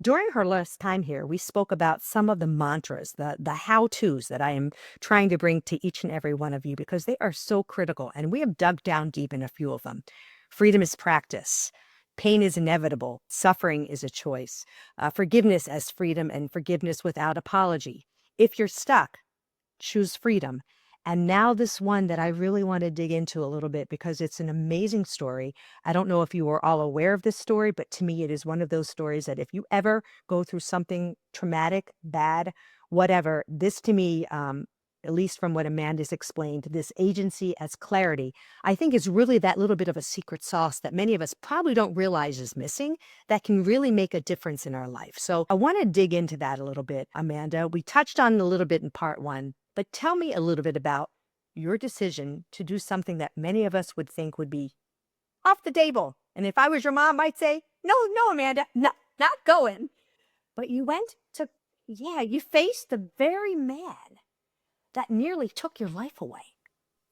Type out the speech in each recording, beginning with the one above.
during her last time here, we spoke about some of the mantras, the how-tos that I am trying to bring to each and every one of you because they are so critical. And we have dug down deep in a few of them. Freedom is practice. Pain is inevitable. Suffering is a choice. Forgiveness as freedom and forgiveness without apology. If you're stuck, choose freedom. And now this one that I really want to dig into a little bit because it's an amazing story. I don't know if you are all aware of this story, but to me, it is one of those stories that if you ever go through something traumatic, bad, whatever, this to me, at least from what Amanda's explained, this agency as clarity, I think is really that little bit of a secret sauce that many of us probably don't realize is missing that can really make a difference in our life. So I want to dig into that a little bit, Amanda. We touched on it a little bit in part one, but tell me a little bit about your decision to do something that many of us would think would be off the table. And if I was your mom, I'd say, no, no, Amanda, not going. But you went to, yeah, you faced the very man that nearly took your life away.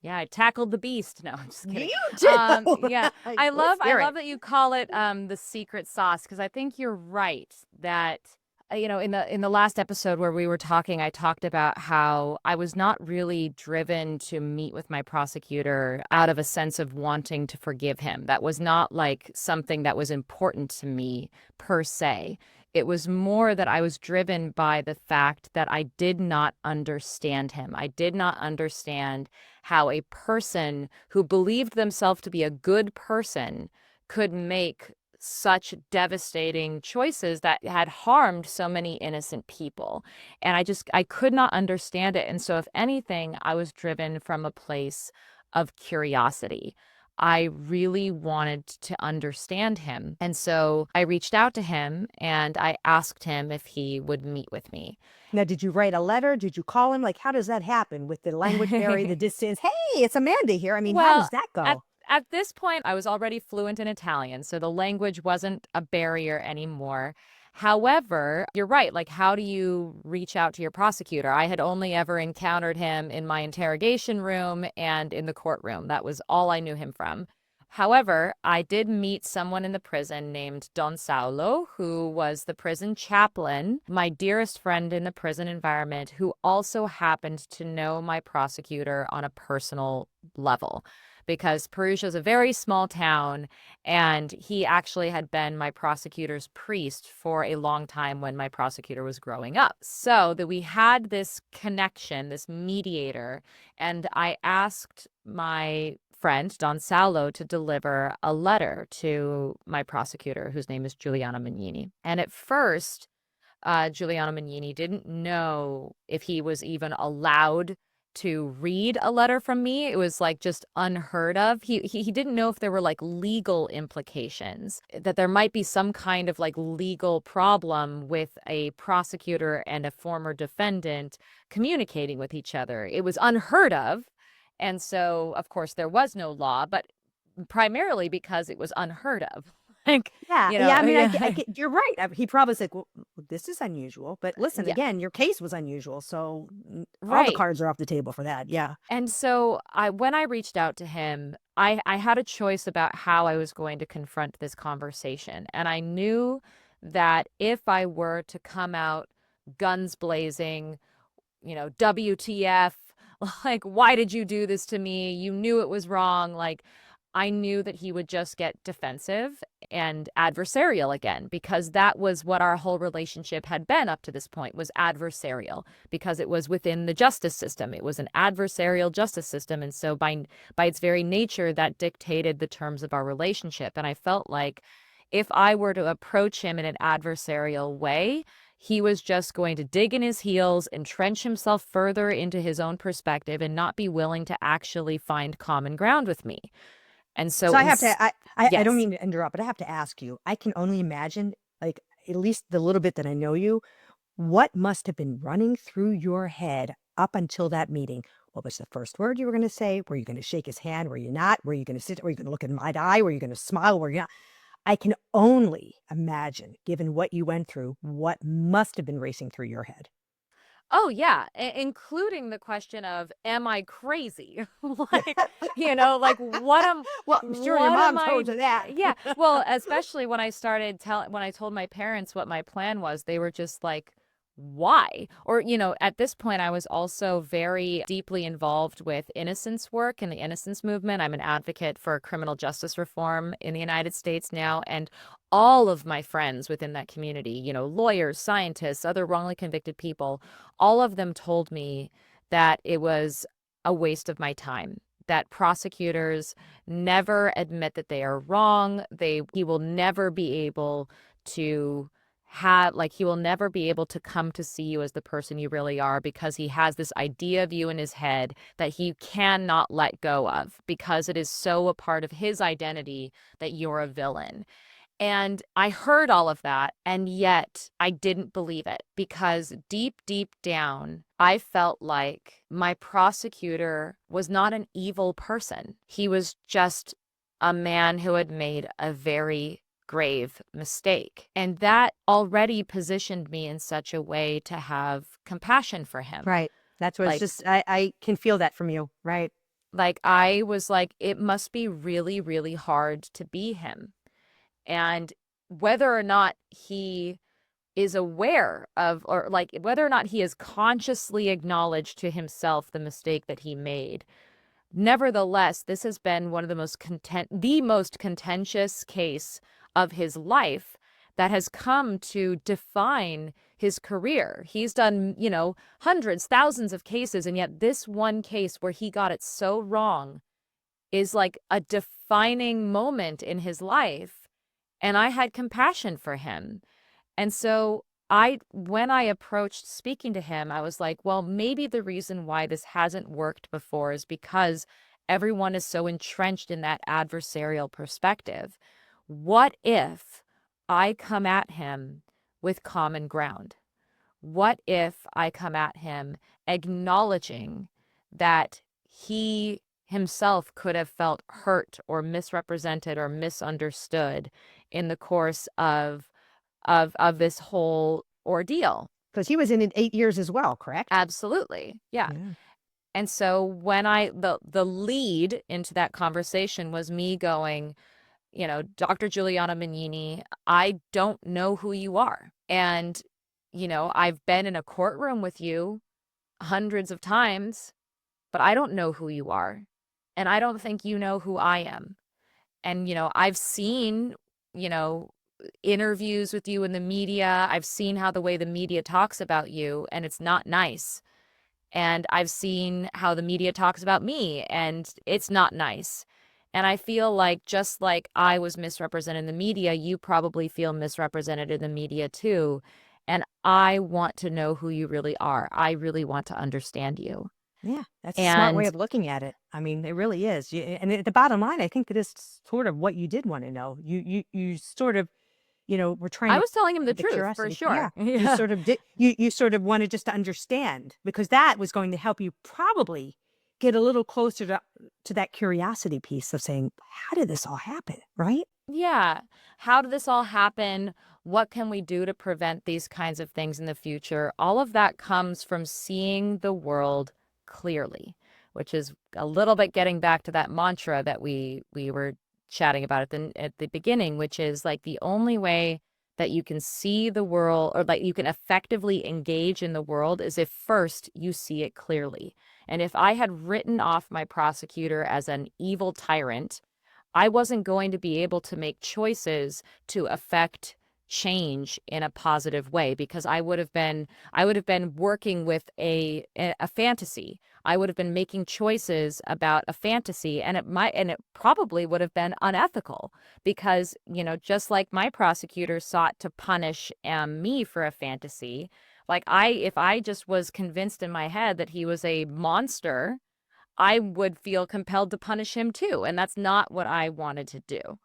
Yeah, I tackled the beast. No, I'm just kidding. You did. Yeah, I Let's love hear it. that you call it the secret sauce because I think you're right that in the last episode where we were talking, I talked about how I was not really driven to meet with my prosecutor out of a sense of wanting to forgive him. That was not like something that was important to me per se. It was more that I was driven by the fact that I did not understand him. I did not understand how a person who believed themselves to be a good person could make such devastating choices that had harmed so many innocent people. And I could not understand it. And so if anything, I was driven from a place of curiosity. I really wanted to understand him. And so I reached out to him and I asked him if he would meet with me. Now, did you write a letter? Did you call him? Like, how does that happen with the language barrier, the distance? Hey, it's Amanda here. I mean, how does Well, that at go? at this point, I was already fluent in Italian, so the language wasn't a barrier anymore. However, you're right. Like, how do you reach out to your prosecutor? I had only ever encountered him in my interrogation room and in the courtroom. That was all I knew him from. However, I did meet someone in the prison named Don Saulo, who was the prison chaplain, my dearest friend in the prison environment, who also happened to know my prosecutor on a personal level because Perugia is a very small town, and he actually had been my prosecutor's priest for a long time when my prosecutor was growing up. So that we had this connection, this mediator, and I asked my friend Don Saulo to deliver a letter to my prosecutor, whose name is Giuliano Magnini. And at first, Giuliano Magnini didn't know if he was even allowed to read a letter from me. It was like just unheard of. He didn't know if there were like legal implications, that there might be some kind of like legal problem with a prosecutor and a former defendant communicating with each other. It was unheard of. And so, of course, there was no law, but primarily because it was unheard of. Like, Yeah, yeah. I mean, I yeah, get, you're right. He probably said, "Well, this is unusual." But listen, yeah, again, your case was unusual, so all the right. cards are off the table for that. Yeah. And so when I reached out to him, I had a choice about how I was going to confront this conversation. And I knew that if I were to come out guns blazing, WTF, like, why did you do this to me? You knew it was wrong. Like, I knew that he would just get defensive and adversarial again, because that was what our whole relationship had been up to this point, was adversarial, because it was within the justice system. It was an adversarial justice system. And so by its very nature, that dictated the terms of our relationship. And I felt like if I were to approach him in an adversarial way, he was just going to dig in his heels, entrench himself further into his own perspective, and not be willing to actually find common ground with me. And so, So I have to. I don't yes, mean to interrupt, but I have to ask you. I can only imagine, like at least the little bit that I know you, what must have been running through your head up until that meeting. What was the first word you were going to say? Were you going to shake his hand? Were you not? Were you going to sit? Were you going to look in my eye? Were you going to smile? Were you not? I can only imagine, given what you went through, what must have been racing through your head. Oh yeah, including the question of, am I crazy? Like, like Well, I'm sure your what am mom I told you that. yeah, well, especially when I told my parents what my plan was, they were just like, why? Or, at this point I was also very deeply involved with innocence work and the innocence movement. I'm an advocate for criminal justice reform in the United States now, and all of my friends within that community, lawyers, scientists, other wrongly convicted people, all of them told me that it was a waste of my time, that prosecutors never admit that they are wrong. He will never be able to he will never be able to come to see you as the person you really are, because he has this idea of you in his head that he cannot let go of, because it is so a part of his identity that you're a villain. And I heard all of that, and yet I didn't believe it, because deep, deep down, I felt like my prosecutor was not an evil person. He was just a man who had made a very grave mistake. And that already positioned me in such a way to have compassion for him. Right. That's what it's Like, just, I can feel that from you. Right. I was like, it must be really, really hard to be him. And whether or not he is aware of, or like whether or not he has consciously acknowledged to himself the mistake that he made, nevertheless, this has been one of the most contentious case of his life that has come to define his career. He's done, hundreds, thousands of cases, and yet this one case where he got it so wrong is like a defining moment in his life. And I had compassion for him. And so when I approached speaking to him, I was like, well, maybe the reason why this hasn't worked before is because everyone is so entrenched in that adversarial perspective. What if I come at him with common ground? What if I come at him acknowledging that he himself could have felt hurt or misrepresented or misunderstood in the course of this whole ordeal? Because he was in it 8 years as well, correct? Absolutely. Yeah. Yeah. And so when the lead into that conversation was me going, Dr. Juliana Mignini, I don't know who you are. And, I've been in a courtroom with you hundreds of times, but I don't know who you are. And I don't think you know who I am. And, I've seen, you know, interviews with you in the media. I've seen how the way the media talks about you, and it's not nice. And I've seen how the media talks about me, and it's not nice. And I feel like just like I was misrepresented in the media, you probably feel misrepresented in the media too. And I want to know who you really are. I really want to understand you. Yeah, that's a smart way And of looking at it. I mean, it really is. And the bottom line, I think it is sort of what you did want to know. You sort of, were trying I to was telling him the the truth for curiosity. Yeah, sure. you Yeah. sort of did. You sort of wanted just to understand, because that was going to help you probably get a little closer to that curiosity piece of saying, how did this all happen? Right? Yeah. How did this all happen? What can we do to prevent these kinds of things in the future? All of that comes from seeing the world clearly, which is a little bit getting back to that mantra that we were chatting about at the beginning, which is like the only way that you can see the world, or like you can effectively engage in the world, is if first you see it clearly. And if I had written off my prosecutor as an evil tyrant, I wasn't going to be able to make choices to affect change in a positive way, because I would have been working with a fantasy. I would have been making choices about a fantasy, and it probably would have been unethical, because just like my prosecutor sought to punish me for a fantasy, like if I just was convinced in my head that he was a monster, I would feel compelled to punish him too. And that's not what I wanted to do.